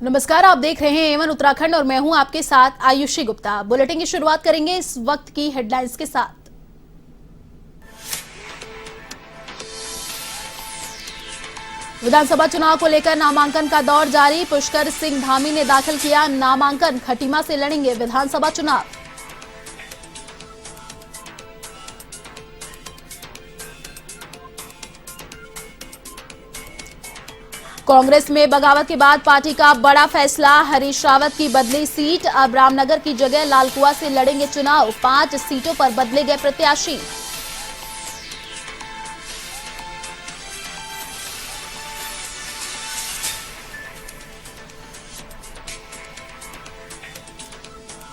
नमस्कार, आप देख रहे हैं एवन उत्तराखंड और मैं हूं आपके साथ आयुषी गुप्ता। बुलेटिन की शुरुआत करेंगे इस वक्त की हेडलाइंस के साथ। विधानसभा चुनाव को लेकर नामांकन का दौर जारी। पुष्कर सिंह धामी ने दाखिल किया नामांकन। खटीमा से लड़ेंगे विधानसभा चुनाव। कांग्रेस में बगावत के बाद पार्टी का बड़ा फैसला। हरीश रावत की बदली सीट। अब रामनगर की जगह लालकुआ से लड़ेंगे चुनाव। 5 सीटों पर बदले गए प्रत्याशी।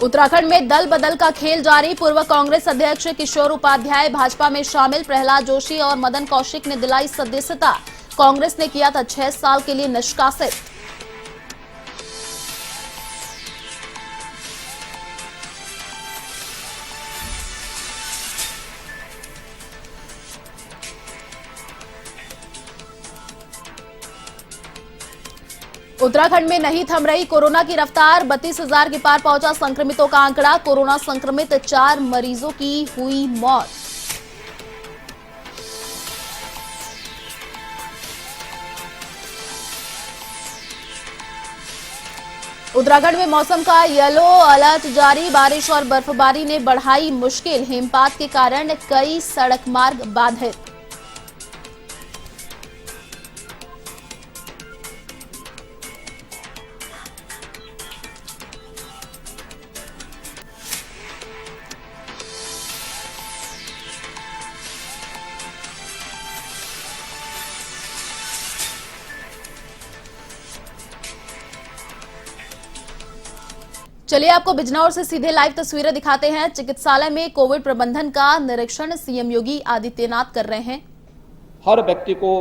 उत्तराखंड में दल बदल का खेल जारी। पूर्व कांग्रेस अध्यक्ष किशोर उपाध्याय भाजपा में शामिल। प्रहलाद जोशी और मदन कौशिक ने दिलाई सदस्यता। कांग्रेस ने किया था 6 साल के लिए निष्कासित। उत्तराखंड में नहीं थम रही कोरोना की रफ्तार। 32,000 के पार पहुंचा संक्रमितों का आंकड़ा। कोरोना संक्रमित 4 मरीजों की हुई मौत। उत्तराखंड में मौसम का येलो अलर्ट जारी। बारिश और बर्फबारी ने बढ़ाई मुश्किल। हिमपात के कारण कई सड़क मार्ग बाधित। चलिए आपको बिजनौर से सीधे लाइव तस्वीरें दिखाते हैं। चिकित्सालय में कोविड प्रबंधन का निरीक्षण सीएम योगी आदित्यनाथ कर रहे हैं। हर व्यक्ति को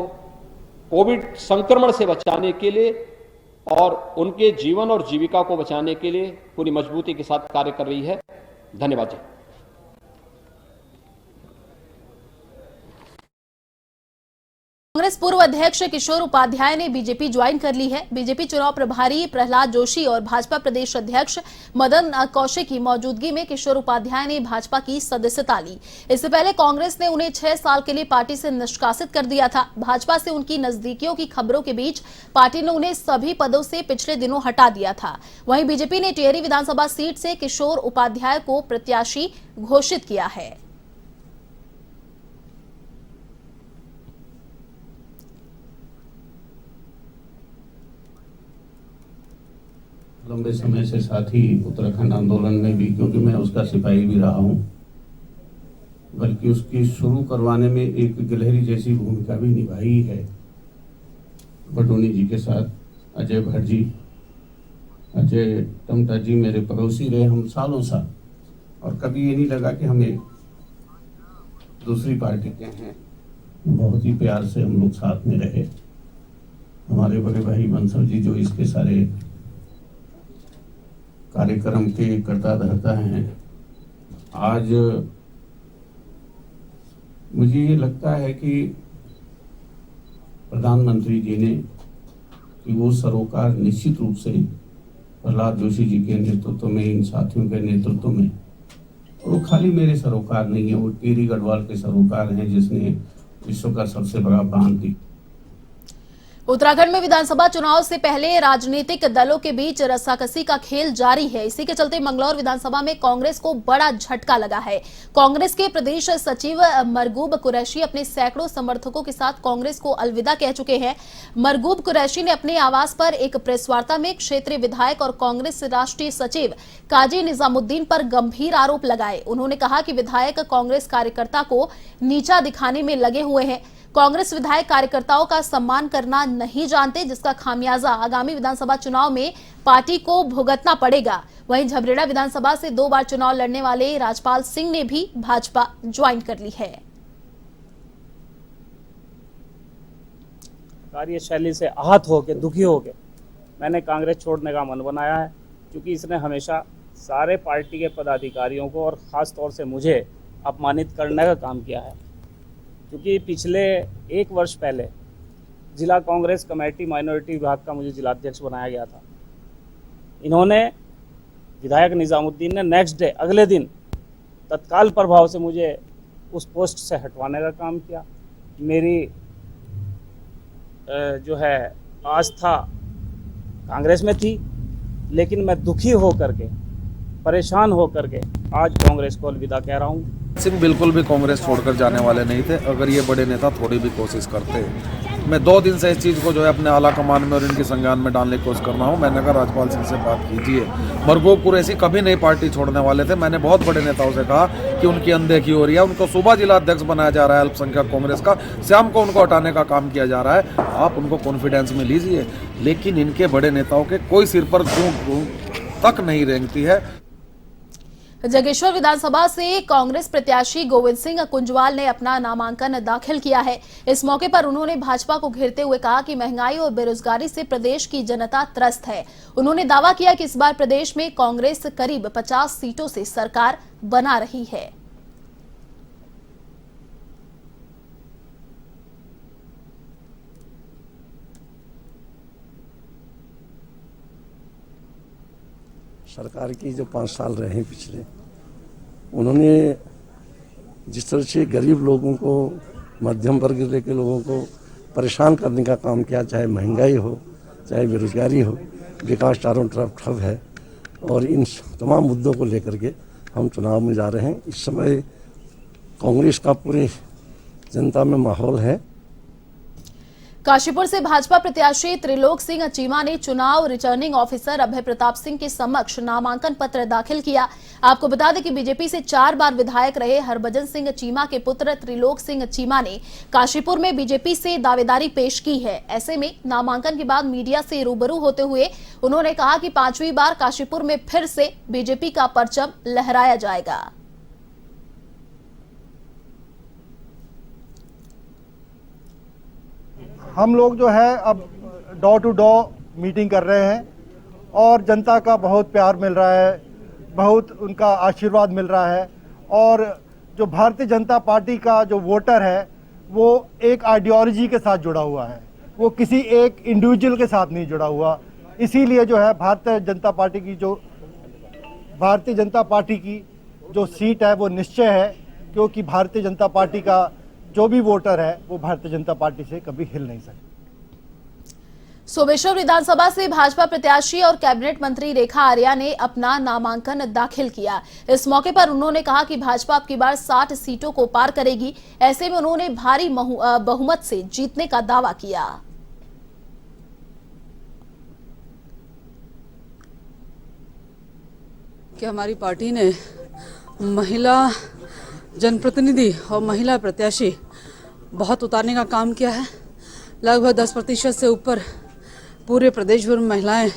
कोविड संक्रमण से बचाने के लिए और उनके जीवन और जीविका को बचाने के लिए पूरी मजबूती के साथ कार्य कर रही है। धन्यवाद जी। कांग्रेस पूर्व अध्यक्ष किशोर उपाध्याय ने बीजेपी ज्वाइन कर ली है। बीजेपी चुनाव प्रभारी प्रहलाद जोशी और भाजपा प्रदेश अध्यक्ष मदन कौशिक की मौजूदगी में किशोर उपाध्याय ने भाजपा की सदस्यता ली। इससे पहले कांग्रेस ने उन्हें 6 साल के लिए पार्टी से निष्कासित कर दिया था। भाजपा से उनकी नजदीकियों की खबरों के बीच पार्टी ने उन्हें सभी पदों से पिछले दिनों हटा दिया था। वहीं बीजेपी ने टिहरी विधानसभा सीट से किशोर उपाध्याय को प्रत्याशी घोषित किया है। लंबे समय से साथी उत्तराखंड आंदोलन में भी, क्योंकि मैं उसका सिपाही भी रहा हूं, बल्कि उसकी शुरू करवाने में एक गिलहरी जैसी भूमिका भी निभाई है। बटोनी जी के साथ अजय भट्ट जी, अजय टमटा जी मेरे पड़ोसी रहे हम सालों साल, और कभी ये नहीं लगा कि हम एक दूसरी पार्टी के हैं। बहुत ही प्यार से हम लोग साथ में रहे। हमारे बड़े भाई बंसल जी जो इसके सारे कार्यक्रम के कर्ता धर्ता हैं, आज मुझे ये लगता है कि प्रधानमंत्री जी ने कि वो सरोकार निश्चित रूप से प्रहलाद जोशी जी के नेतृत्व में, इन साथियों के नेतृत्व में, और वो खाली मेरे सरोकार नहीं है, वो टिहरी गढ़वाल के सरोकार हैं जिसने विश्व का सबसे बड़ा बांध दी। उत्तराखंड में विधानसभा चुनाव से पहले राजनीतिक दलों के बीच रस्साकसी का खेल जारी है। इसी के चलते मंगलौर विधानसभा में कांग्रेस को बड़ा झटका लगा है। कांग्रेस के प्रदेश सचिव मरगूब कुरैशी अपने सैकड़ों समर्थकों के साथ कांग्रेस को अलविदा कह चुके हैं। मरगूब कुरैशी ने अपने आवास पर एक प्रेस वार्ता में क्षेत्रीय विधायक और कांग्रेस राष्ट्रीय सचिव काजी निजामुद्दीन पर गंभीर आरोप लगाए। उन्होंने कहा कि विधायक कांग्रेस कार्यकर्ता को नीचा दिखाने में लगे हुए हैं। कांग्रेस विधायक कार्यकर्ताओं का सम्मान करना नहीं जानते, जिसका खामियाजा आगामी विधानसभा चुनाव में पार्टी को भुगतना पड़ेगा। वहीं झबरेड़ा विधानसभा से 2 बार चुनाव लड़ने वाले राजपाल सिंह ने भी भाजपा ज्वाइन कर ली है। कार्यशैली से आहत होकर, दुखी होकर मैंने कांग्रेस छोड़ने का मन बनाया है, क्योंकि इसने हमेशा सारे पार्टी के पदाधिकारियों को और ख़ास तौर से मुझे अपमानित करने का काम किया है। क्योंकि पिछले 1 वर्ष पहले जिला कांग्रेस कमेटी माइनॉरिटी विभाग का मुझे जिलाध्यक्ष बनाया गया था, इन्होंने विधायक निजामुद्दीन ने नेक्स्ट डे अगले दिन तत्काल प्रभाव से मुझे उस पोस्ट से हटवाने का काम किया। मेरी जो है आस्था कांग्रेस में थी, लेकिन मैं दुखी होकर के, परेशान होकर के आज कांग्रेस को अलविदा कह रहा हूँ। सिंह बिल्कुल भी कांग्रेस छोड़कर जाने वाले नहीं थे, अगर ये बड़े नेता थोड़ी भी कोशिश करते। मैं 2 दिन से इस चीज़ को जो है अपने आला कमान में और इनके संज्ञान में डालने की कोशिश कर रहा हूँ। मैंने कहा राजपाल सिंह से बात कीजिए। मरगूब कुरैशी कभी नहीं पार्टी छोड़ने वाले थे। मैंने बहुत बड़े नेताओं से कहा कि उनकी अनदेखी हो रही है, उनको सूबा जिला अध्यक्ष बनाया जा रहा है अल्पसंख्यक कांग्रेस का, शाम को उनको हटाने का काम किया जा रहा है, आप उनको कॉन्फिडेंस में लीजिए। लेकिन इनके बड़े नेताओं के कोई सिर पर तक नहीं रेंगती है। जगेश्वर विधानसभा से कांग्रेस प्रत्याशी गोविंद सिंह कुंजवाल ने अपना नामांकन दाखिल किया है। इस मौके पर उन्होंने भाजपा को घेरते हुए कहा कि महंगाई और बेरोजगारी से प्रदेश की जनता त्रस्त है। उन्होंने दावा किया कि इस बार प्रदेश में कांग्रेस करीब 50 सीटों से सरकार बना रही है। सरकार की जो 5 साल रहे पिछले, उन्होंने जिस तरह से गरीब लोगों को, मध्यम वर्ग के लोगों को परेशान करने का काम किया, चाहे महंगाई हो, चाहे बेरोजगारी हो, विकास चारों तरफ ठप है, और इन तमाम मुद्दों को लेकर के हम चुनाव में जा रहे हैं। इस समय कांग्रेस का पूरे जनता में माहौल है। काशीपुर से भाजपा प्रत्याशी त्रिलोक सिंह चीमा ने चुनाव रिटर्निंग ऑफिसर अभय प्रताप सिंह के समक्ष नामांकन पत्र दाखिल किया। आपको बता दें कि बीजेपी से 4 बार विधायक रहे हरभजन सिंह चीमा के पुत्र त्रिलोक सिंह चीमा ने काशीपुर में बीजेपी से दावेदारी पेश की है। ऐसे में नामांकन के बाद मीडिया से रूबरू होते हुए उन्होंने कहा कि 5वीं बार काशीपुर में फिर से बीजेपी का परचम लहराया जाएगा। हम लोग जो है अब डोर टू डोर मीटिंग कर रहे हैं और जनता का बहुत प्यार मिल रहा है, बहुत उनका आशीर्वाद मिल रहा है। और जो भारतीय जनता पार्टी का जो वोटर है वो एक आइडियोलॉजी के साथ जुड़ा हुआ है, वो किसी एक इंडिविजुअल के साथ नहीं जुड़ा हुआ। इसीलिए जो है भारतीय जनता पार्टी की जो सीट है वो निश्चय है, क्योंकि भारतीय जनता पार्टी का जो भी वोटर है वो भारतीय जनता पार्टी से कभी हिल नहीं सकता। सोमेश्वर विधानसभा से भाजपा प्रत्याशी और कैबिनेट मंत्री रेखा आर्या ने अपना नामांकन दाखिल किया। इस मौके पर उन्होंने कहा कि भाजपा अब की बार 60 सीटों को पार करेगी। ऐसे में उन्होंने भारी बहुमत से जीतने का दावा किया। कि हमारी पार्टी ने महिला जनप्रतिनिधि और महिला प्रत्याशी बहुत उतारने का काम किया है। लगभग 10% से ऊपर पूरे प्रदेश भर में महिलाएं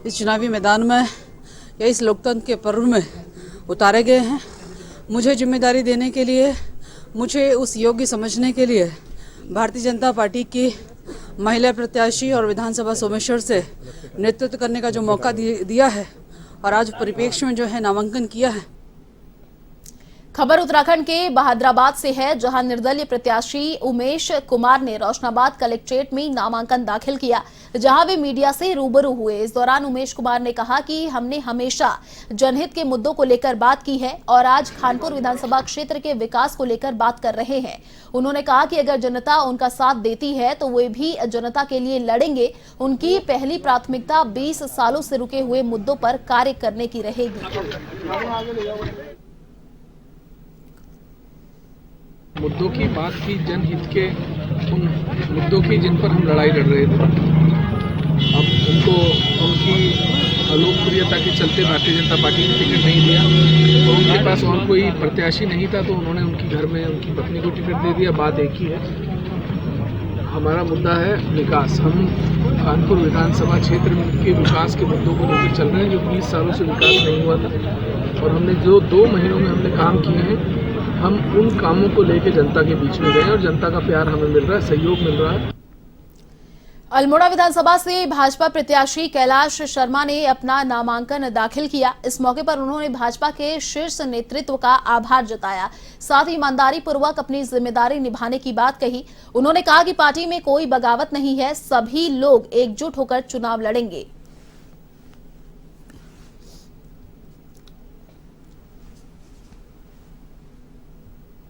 इस चुनावी मैदान में या इस लोकतंत्र के पर्व में उतारे गए हैं। मुझे जिम्मेदारी देने के लिए, मुझे उस योग्य समझने के लिए भारतीय जनता पार्टी की महिला प्रत्याशी और विधानसभा सोमेश्वर से नेतृत्व करने का जो मौका दिया है और आज परिप्रेक्ष्य में जो है नामांकन किया है। खबर उत्तराखंड के बहादुराबाद से है, जहां निर्दलीय प्रत्याशी उमेश कुमार ने रोशनाबाद कलेक्ट्रेट में नामांकन दाखिल किया, जहां वे मीडिया से रूबरू हुए। इस दौरान उमेश कुमार ने कहा कि हमने हमेशा जनहित के मुद्दों को लेकर बात की है और आज खानपुर विधानसभा क्षेत्र के विकास को लेकर बात कर रहे हैं। उन्होंने कहा कि अगर जनता उनका साथ देती है तो वे भी जनता के लिए लड़ेंगे। उनकी पहली प्राथमिकता 20 सालों से रुके हुए मुद्दों पर कार्य करने की रहेगी। मुद्दों की बात की, जनहित के उन मुद्दों की जिन पर हम लड़ाई लड़ रहे थे। अब उनको उनकी अलोकप्रियता के चलते भारतीय जनता पार्टी ने टिकट नहीं दिया और उनके पास और कोई प्रत्याशी नहीं था, तो उन्होंने उनकी घर में उनकी पत्नी को टिकट दे दिया। बात एक ही है, हमारा मुद्दा है विकास। हम कानपुर विधानसभा क्षेत्र के विकास के मुद्दों को लेकर चल रहे हैं, जो 20 सालों से विकास नहीं हुआ था। और हमने जो 2 महीनों में हमने काम किए हैं, हम उन कामों को लेकर जनता के बीच में गए और जनता का प्यार हमें मिल रहा है, सहयोग मिल रहा है। अल्मोड़ा विधानसभा से भाजपा प्रत्याशी कैलाश शर्मा ने अपना नामांकन दाखिल किया। इस मौके पर उन्होंने भाजपा के शीर्ष नेतृत्व का आभार जताया, साथ ही ईमानदारी पूर्वक अपनी जिम्मेदारी निभाने की बात कही। उन्होंने कहा कि पार्टी में कोई बगावत नहीं है, सभी लोग एकजुट होकर चुनाव लड़ेंगे।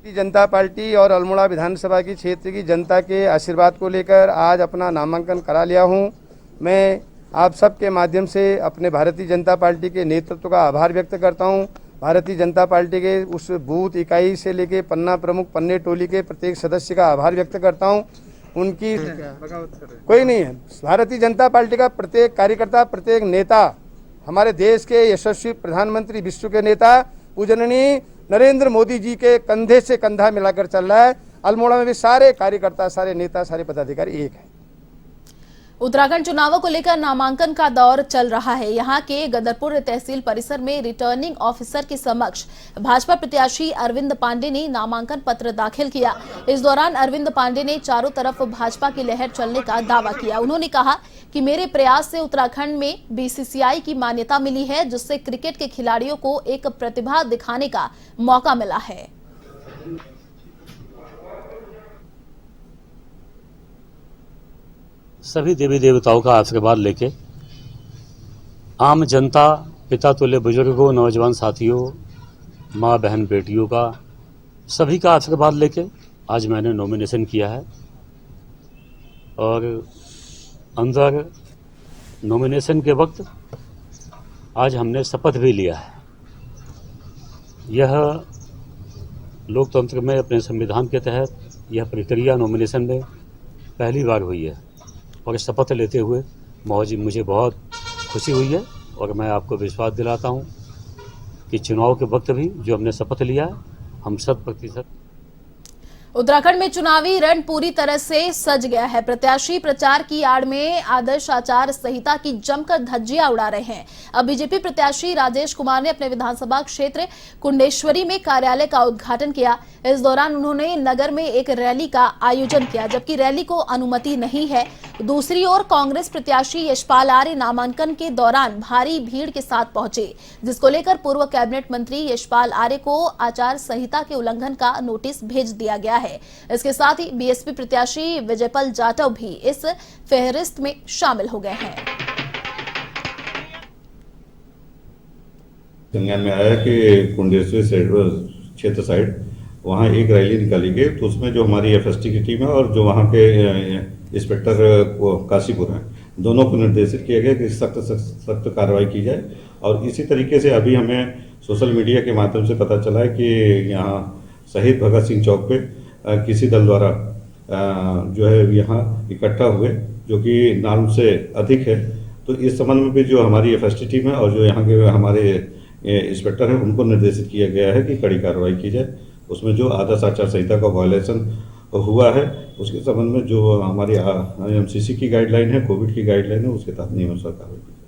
भारतीय जनता पार्टी और अल्मोड़ा विधानसभा की क्षेत्र की जनता के आशीर्वाद को लेकर आज अपना नामांकन करा लिया हूं। मैं आप सबके माध्यम से अपने भारतीय जनता पार्टी के नेतृत्व का आभार व्यक्त करता हूं। भारतीय जनता पार्टी के उस बूथ इकाई से लेकर पन्ना प्रमुख पन्ने टोली के प्रत्येक सदस्य का आभार व्यक्त करता हूं। उनकी कोई नहीं है। भारतीय जनता पार्टी का प्रत्येक कार्यकर्ता, प्रत्येक नेता हमारे देश के यशस्वी प्रधानमंत्री, विश्व के नेता पूजनीय नरेंद्र मोदी जी के कंधे से कंधा मिलाकर चल रहा है। अल्मोड़ा में भी सारे कार्यकर्ता, सारे नेता, सारे पदाधिकारी एक है। उत्तराखंड चुनावों को लेकर नामांकन का दौर चल रहा है। यहां के गदरपुर तहसील परिसर में रिटर्निंग ऑफिसर के समक्ष भाजपा प्रत्याशी अरविंद पांडे ने नामांकन पत्र दाखिल किया। इस दौरान अरविंद पांडे ने चारों तरफ भाजपा की लहर चलने का दावा किया। उन्होंने कहा कि मेरे प्रयास से उत्तराखंड में बीसीसीआई की मान्यता मिली है, जिससे क्रिकेट के खिलाड़ियों को एक प्रतिभा दिखाने का मौका मिला है। सभी देवी देवताओं का आशीर्वाद लेके, आम जनता, पिता तुल्य बुजुर्गों, नौजवान साथियों, माँ बहन बेटियों का, सभी का आशीर्वाद लेके आज मैंने नॉमिनेशन किया है। और अंदर नॉमिनेशन के वक्त आज हमने शपथ भी लिया है। यह लोकतंत्र में अपने संविधान के तहत यह प्रक्रिया नॉमिनेशन में पहली बार हुई है और शपथ लेते हुए मुझे बहुत खुशी हुई है। और मैं आपको विश्वास दिलाता हूं कि चुनाव के वक्त भी जो हमने शपथ लिया है, हम 100% उत्तराखंड में चुनावी रण पूरी तरह से सज गया है। प्रत्याशी प्रचार की आड़ में आदर्श आचार संहिता की जमकर धज्जियां उड़ा रहे हैं। अब बीजेपी प्रत्याशी राजेश कुमार ने अपने विधानसभा क्षेत्र कुंडेश्वरी में कार्यालय का उद्घाटन किया। इस दौरान उन्होंने नगर में एक रैली का आयोजन किया, जबकि रैली को अनुमति नहीं है। दूसरी ओर कांग्रेस प्रत्याशी यशपाल आर्य नामांकन के दौरान भारी भीड़ के साथ पहुंचे, जिसको लेकर पूर्व कैबिनेट मंत्री यशपाल आर्य को आचार संहिता के उल्लंघन का नोटिस भेज दिया गया है। इसके साथ ही बीएसपी प्रत्याशी विजयपाल जाटव भी इस फेहरिस्त में शामिल हो गए हैं। संज्ञान में आया कि कुंडेश्वरी क्षेत्र साइड वहाँ एक रैली निकाली गई, तो उसमें जो हमारी एफएसटी की टीम है और जो वहाँ के इंस्पेक्टर काशीपुर हैं, दोनों को निर्देशित किया गया कि सख्त कार्रवाई की जाए। और इसी तरीके से अभी हमें सोशल मीडिया के माध्यम से पता चला है कि यहाँ शहीद भगत सिंह चौक पे किसी दल द्वारा जो है यहाँ इकट्ठा हुए, जो कि नॉर्म से अधिक है। तो इस संबंध में भी जो हमारी एफएसटी टीम है और जो यहाँ के हमारे इंस्पेक्टर हैं, उनको निर्देशित किया गया है कि कड़ी कार्रवाई की जाए। उसमें जो आदर्श आचार संहिता का वायलेशन हुआ है, उसके संबंध में जो हमारी एमसीसी की गाइडलाइन है, कोविड की गाइडलाइन है, उसके तहत नियमानुसार कार्रवाई की जाए।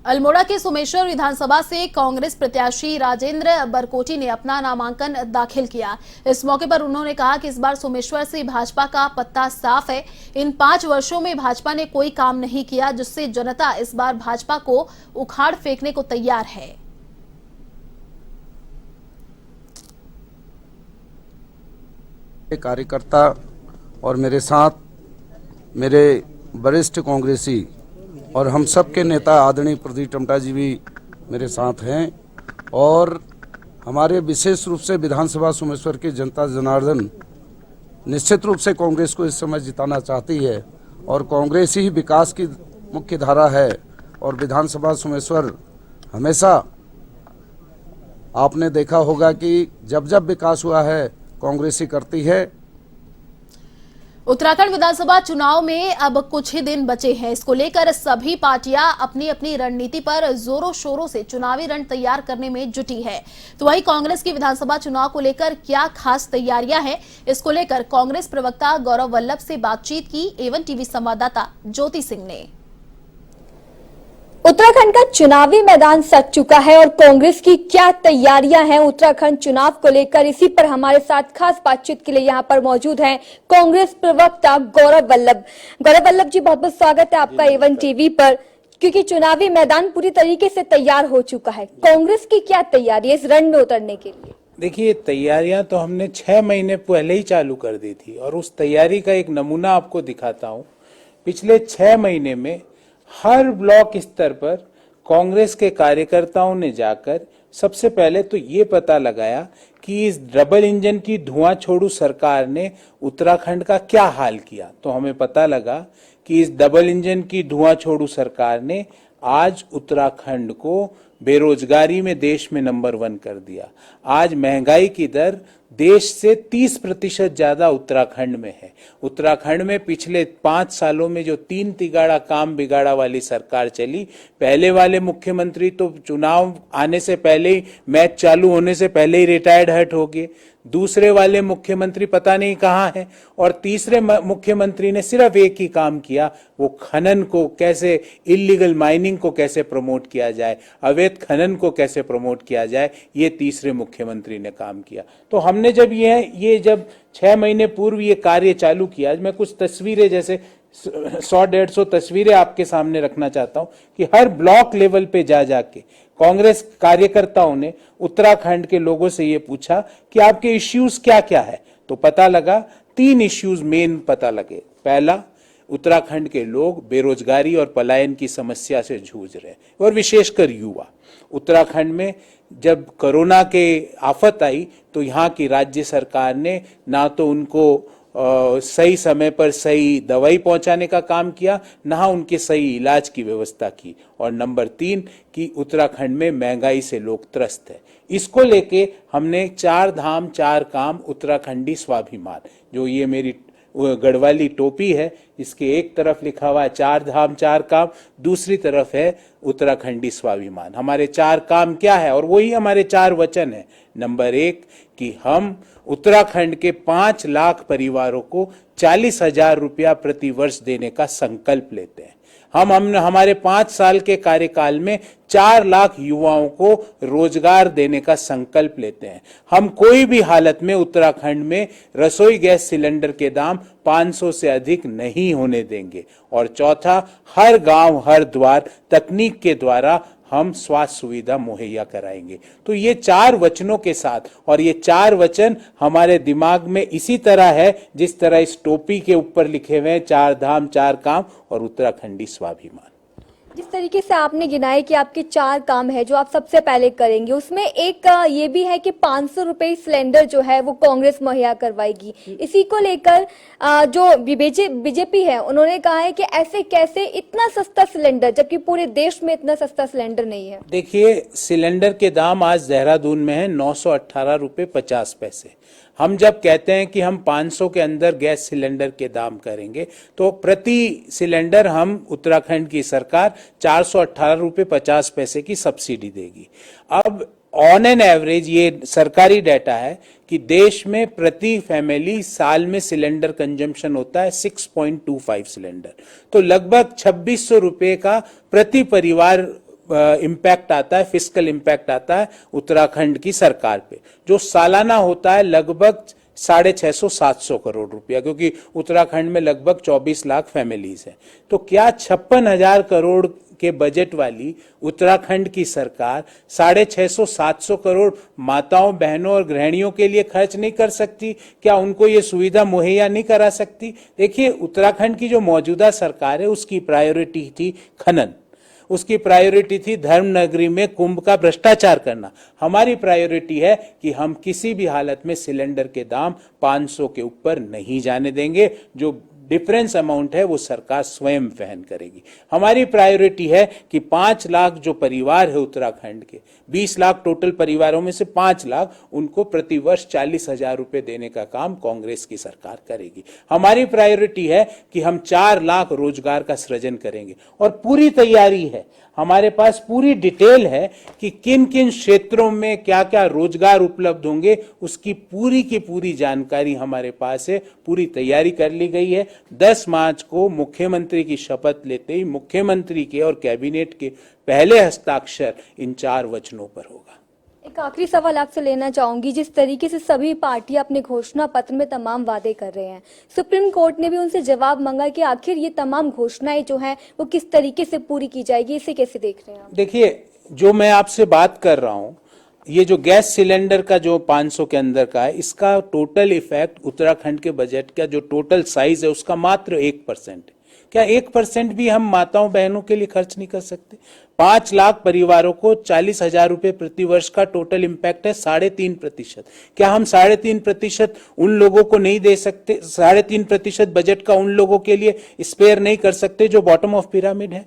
अल्मोड़ा के सोमेश्वर विधानसभा से कांग्रेस प्रत्याशी राजेंद्र बरकोटी ने अपना नामांकन दाखिल किया। इस मौके पर उन्होंने कहा कि इस बार सोमेश्वर से भाजपा का पत्ता साफ है। इन 5 वर्षों में भाजपा ने कोई काम नहीं किया, जिससे जनता इस बार भाजपा को उखाड़ फेंकने को तैयार है। कार्यकर्ता और मेरे साथ मेरे वरिष्ठ कांग्रेसी और हम सब के नेता आदरणीय प्रदीप टमटा जी भी मेरे साथ हैं। और हमारे विशेष रूप से विधानसभा सोमेश्वर की जनता जनार्दन निश्चित रूप से कांग्रेस को इस समय जिताना चाहती है और कांग्रेस ही विकास की मुख्य धारा है। और विधानसभा सोमेश्वर हमेशा आपने देखा होगा कि जब जब विकास हुआ है कांग्रेस ही करती है। उत्तराखंड विधानसभा चुनाव में अब कुछ ही दिन बचे हैं। इसको लेकर सभी पार्टियां अपनी अपनी रणनीति पर जोरों शोरों से चुनावी रण तैयार करने में जुटी है। तो वहीं कांग्रेस की विधानसभा चुनाव को लेकर क्या खास तैयारियां हैं, इसको लेकर कांग्रेस प्रवक्ता गौरव वल्लभ से बातचीत की एवन टीवी संवाददाता ज्योति सिंह ने। उत्तराखंड का चुनावी मैदान सज चुका है और कांग्रेस की क्या तैयारियां हैं उत्तराखंड चुनाव को लेकर, इसी पर हमारे साथ खास बातचीत के लिए यहां पर मौजूद हैं कांग्रेस प्रवक्ता गौरव वल्लभ। गौरव वल्लभ जी, बहुत बहुत स्वागत है आपका एवन टीवी पर। क्योंकि चुनावी मैदान पूरी तरीके से तैयार हो चुका है, कांग्रेस की क्या तैयारी है इस रण में उतरने के लिए? देखिए, तैयारियां तो हमने 6 महीने पहले ही चालू कर दी थी और उस तैयारी का एक नमूना आपको दिखाता हूँ। पिछले 6 महीने में हर ब्लॉक स्तर पर कांग्रेस के कार्यकर्ताओं ने जाकर सबसे पहले तो ये पता लगाया कि इस डबल इंजन की धुआं छोड़ू सरकार ने उत्तराखंड का क्या हाल किया। तो हमें पता लगा कि इस डबल इंजन की धुआं छोड़ू सरकार ने आज उत्तराखंड को बेरोजगारी में देश में नंबर 1 कर दिया। आज महंगाई की दर देश से 30% ज्यादा उत्तराखंड में है। उत्तराखंड में पिछले 5 सालों में जो 3 तिगाड़ा काम बिगाड़ा वाली सरकार चली, पहले वाले मुख्यमंत्री तो चुनाव आने से पहले ही, मैच चालू होने से पहले ही रिटायर्ड हट हो गए, दूसरे वाले मुख्यमंत्री पता नहीं कहाँ हैं, और तीसरे मुख्यमंत्री ने सिर्फ एक ही काम किया, वो खनन को कैसे, इलीगल माइनिंग को कैसे प्रमोट किया जाए, अवैध खनन को कैसे प्रमोट किया जाए, ये तीसरे मुख्यमंत्री ने काम किया। तो हमने जब ये जब 6 महीने पूर्व ये कार्य चालू किया, मैं कुछ तस्वीरें जैसे 100-150 तस्वीरें आपके सामने रखना चाहता हूं कि हर ब्लॉक लेवल पे जाके कांग्रेस कार्यकर्ताओं ने उत्तराखंड के लोगों से ये पूछा कि आपके इश्यूज क्या क्या है। तो पता लगा 3 इश्यूज मेन पता लगे। पहला, उत्तराखंड के लोग बेरोजगारी और पलायन की समस्या से जूझ रहे हैं, और विशेषकर युवा। उत्तराखंड में जब कोरोना के आफत आई तो यहाँ की राज्य सरकार ने ना तो उनको सही समय पर सही दवाई पहुंचाने का काम किया, ना उनके सही इलाज की व्यवस्था की, और नंबर 3 कि उत्तराखंड में महंगाई से लोग त्रस्त है। इसको लेके हमने 4 धाम 4 काम उत्तराखंडी स्वाभिमान, जो ये मेरी गढ़वाली टोपी है, इसके एक तरफ लिखा हुआ है 4 धाम 4 काम, दूसरी तरफ है उत्तराखंडी स्वाभिमान। हमारे 4 काम क्या है, और वही हमारे 4 वचन है। नंबर 1 कि हम उत्तराखंड के 5 लाख परिवारों को 40,000 रुपया प्रति वर्ष देने का संकल्प लेते हैं। हमने हमारे 5 साल के कार्यकाल में 4 लाख युवाओं को रोजगार देने का संकल्प लेते हैं। हम कोई भी हालत में उत्तराखंड में रसोई गैस सिलेंडर के दाम 500 से अधिक नहीं होने देंगे। और चौथा, हर गांव हर द्वार तकनीक के द्वारा हम स्वास्थ्य सुविधा मुहैया कराएंगे। तो ये 4 वचनों के साथ, और ये 4 वचन हमारे दिमाग में इसी तरह है जिस तरह इस टोपी के ऊपर लिखे हुए हैं 4 धाम 4 काम और उत्तराखंडी स्वाभिमान। जिस तरीके से आपने गिनाए कि आपके 4 काम है जो आप सबसे पहले करेंगे, उसमें एक ये भी है कि 500 रुपए सिलेंडर जो है वो कांग्रेस मुहैया करवाएगी। इसी को लेकर जो बीजेपी है उन्होंने कहा है कि ऐसे कैसे इतना सस्ता सिलेंडर, जबकि पूरे देश में इतना सस्ता सिलेंडर नहीं है। देखिए, सिलेंडर के दाम आज देहरादून में है 918 रुपये 50 पैसे। हम जब कहते हैं कि हम 500 के अंदर गैस सिलेंडर के दाम करेंगे, तो प्रति सिलेंडर हम उत्तराखंड की सरकार 418 रुपये 50 पैसे की सब्सिडी देगी। अब ऑन एन एवरेज ये सरकारी डाटा है कि देश में प्रति फैमिली साल में सिलेंडर कंजम्पशन होता है 6.25 सिलेंडर, तो लगभग 2600 रुपये का प्रति परिवार इम्पैक्ट आता है, फिस्कल इम्पैक्ट आता है उत्तराखंड की सरकार पे, जो सालाना होता है लगभग 650-700 करोड़ रुपया, क्योंकि उत्तराखंड में लगभग 24 लाख फैमिलीज हैं। तो क्या 56,000 करोड़ के बजट वाली उत्तराखंड की सरकार 650-700 करोड़ माताओं, बहनों और गृहिणियों के लिए खर्च नहीं कर सकती? क्या उनको ये सुविधा मुहैया नहीं करा सकती? देखिए, उत्तराखंड की जो मौजूदा सरकार है उसकी प्रायोरिटी थी खनन, उसकी प्रायोरिटी थी धर्मनगरी में कुंभ का भ्रष्टाचार करना। हमारी प्रायोरिटी है कि हम किसी भी हालत में सिलेंडर के दाम 500 के ऊपर नहीं जाने देंगे। जो डिफरेंस अमाउंट है वो सरकार स्वयं वहन करेगी। हमारी प्रायोरिटी है कि 5 लाख जो परिवार है उत्तराखंड के, 20 लाख टोटल परिवारों में से 5 लाख, उनको प्रति वर्ष 40,000 रुपए देने का काम कांग्रेस की सरकार करेगी। हमारी प्रायोरिटी है कि हम 4 लाख रोजगार का सृजन करेंगे, और पूरी तैयारी है, हमारे पास पूरी डिटेल है कि किन किन क्षेत्रों में क्या क्या रोजगार उपलब्ध होंगे, उसकी पूरी की पूरी जानकारी हमारे पास है, पूरी तैयारी कर ली गई है। 10 मार्च को मुख्यमंत्री की शपथ लेते ही मुख्यमंत्री के और कैबिनेट के पहले हस्ताक्षर इन 4 वचनों पर होगा। एक आखिरी सवाल आपसे लेना चाहूंगी, जिस तरीके से सभी पार्टियां अपने घोषणा पत्र में तमाम वादे कर रहे हैं, सुप्रीम कोर्ट ने भी उनसे जवाब मांगा कि आखिर ये तमाम घोषणाएं जो हैं वो किस तरीके से पूरी की जाएगी, इसे कैसे देख रहे हैं आप? देखिए, जो मैं आपसे बात कर रहा हूं, ये जो गैस सिलेंडर का जो 500 के अंदर का है, इसका टोटल इफेक्ट उत्तराखंड के बजट का जो टोटल साइज है उसका मात्र 1%। क्या 1% भी हम माताओं बहनों के लिए खर्च नहीं कर सकते? 5 लाख परिवारों को 40,000 रुपए प्रति वर्ष का टोटल इंपैक्ट है 3.5%। क्या हम 3.5% उन लोगों को नहीं दे सकते? 3.5% बजट का उन लोगों के लिए स्पेयर नहीं कर सकते जो बॉटम ऑफ पिरामिड है?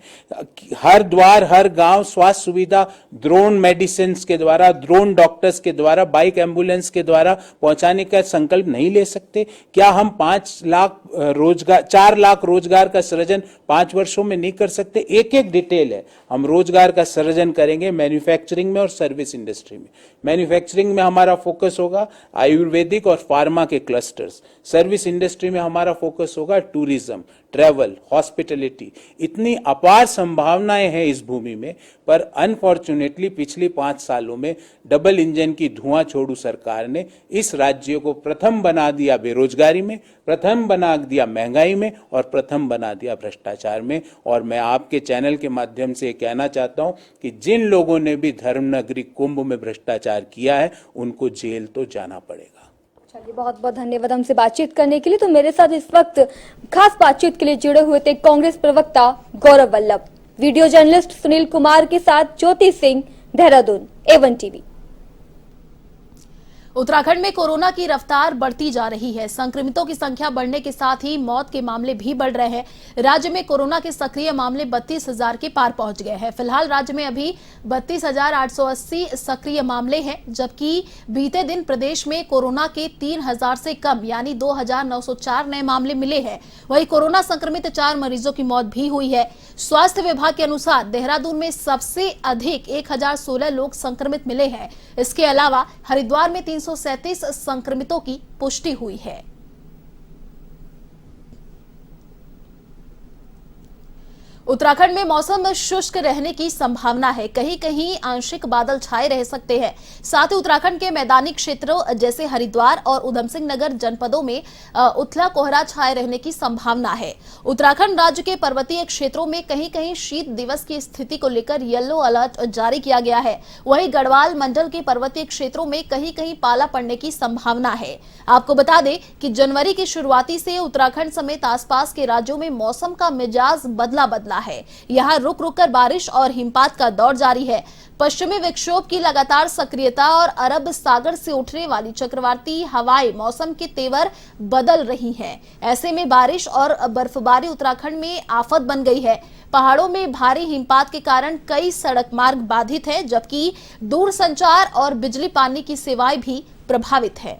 हर द्वार हर गांव स्वास्थ्य सुविधा ड्रोन मेडिसिन के द्वारा, ड्रोन डॉक्टर्स के द्वारा, बाइक एम्बुलेंस के द्वारा पहुंचाने का संकल्प नहीं ले सकते? क्या हम 4 लाख रोजगार का सृजन 5 वर्षों में नहीं कर सकते? एक एक डिटेल है। हम रोजगार का सृजन करेंगे मैन्युफैक्चरिंग में और सर्विस इंडस्ट्री में। मैन्युफैक्चरिंग में हमारा फोकस होगा आयुर्वेदिक और फार्मा के क्लस्टर्स। सर्विस इंडस्ट्री में हमारा फोकस होगा टूरिज्म, ट्रैवल, हॉस्पिटलिटी। इतनी अपार संभावनाएं हैं इस भूमि में, पर अनफॉर्चुनेटली पिछली 5 सालों में डबल इंजन की धुआं छोड़ू सरकार ने इस राज्य को प्रथम बना दिया बेरोजगारी में, प्रथम बना दिया महंगाई में और प्रथम बना दिया भ्रष्टाचार में। और मैं आपके चैनल के माध्यम से कहना चाहता हूं कि जिन लोगों ने भी धर्मनगरी कुंभ में भ्रष्टाचार किया है उनको जेल तो जाना पड़ेगा। चलिए, बहुत बहुत धन्यवाद हमसे बातचीत करने के लिए। तो मेरे साथ इस वक्त खास बातचीत के लिए जुड़े हुए थे कांग्रेस प्रवक्ता गौरव वल्लभ, वीडियो जर्नलिस्ट सुनील कुमार के साथ ज्योति सिंह, देहरादून, A1 टीवी। उत्तराखंड में कोरोना की रफ्तार बढ़ती जा रही है। संक्रमितों की संख्या बढ़ने के साथ ही मौत के मामले भी बढ़ रहे हैं। राज्य में कोरोना के सक्रिय मामले 32,000 के पार पहुंच गए हैं। फिलहाल राज्य में अभी 32,880 सक्रिय मामले हैं, जबकि बीते दिन प्रदेश में कोरोना के 3,000 से कम यानी 2,904 नए मामले मिले हैं। वहीं कोरोना संक्रमित 4 मरीजों की मौत भी हुई है। स्वास्थ्य विभाग के अनुसार देहरादून में सबसे अधिक 1,016 लोग संक्रमित मिले हैं। इसके अलावा हरिद्वार में 337 संक्रमितों की पुष्टि हुई है। उत्तराखंड में मौसम शुष्क रहने की संभावना है। कहीं कहीं आंशिक बादल छाए रह सकते हैं। साथ ही उत्तराखंड के मैदानी क्षेत्रों जैसे हरिद्वार और उधमसिंह नगर जनपदों में उथला कोहरा छाए रहने की संभावना है। उत्तराखंड राज्य के पर्वतीय क्षेत्रों में कहीं कहीं शीत दिवस की स्थिति को लेकर येलो अलर्ट जारी किया गया है। वहीं गढ़वाल मंडल के पर्वतीय क्षेत्रों में कहीं कहीं पाला पड़ने की संभावना है। आपको बता दें कि जनवरी की शुरुआती से उत्तराखंड समेत आसपास के राज्यों में मौसम का मिजाज बदला है। यहां रुक रुक कर बारिश और हिमपात का दौर जारी है। पश्चिमी विक्षोभ की लगातार सक्रियता और अरब सागर से उठने वाली चक्रवाती हवाएं मौसम के तेवर बदल रही हैं। ऐसे में बारिश और बर्फबारी उत्तराखंड में आफत बन गई है। पहाड़ों में भारी हिमपात के कारण कई सड़क मार्ग बाधित है, जबकि दूरसंचार और बिजली पानी की सेवाएं भी प्रभावित है।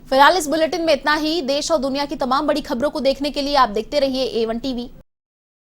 फिलहाल इस बुलेटिन में इतना ही। देश और दुनिया की तमाम बड़ी खबरों को देखने के लिए आप देखते रहिए A1 टीवी।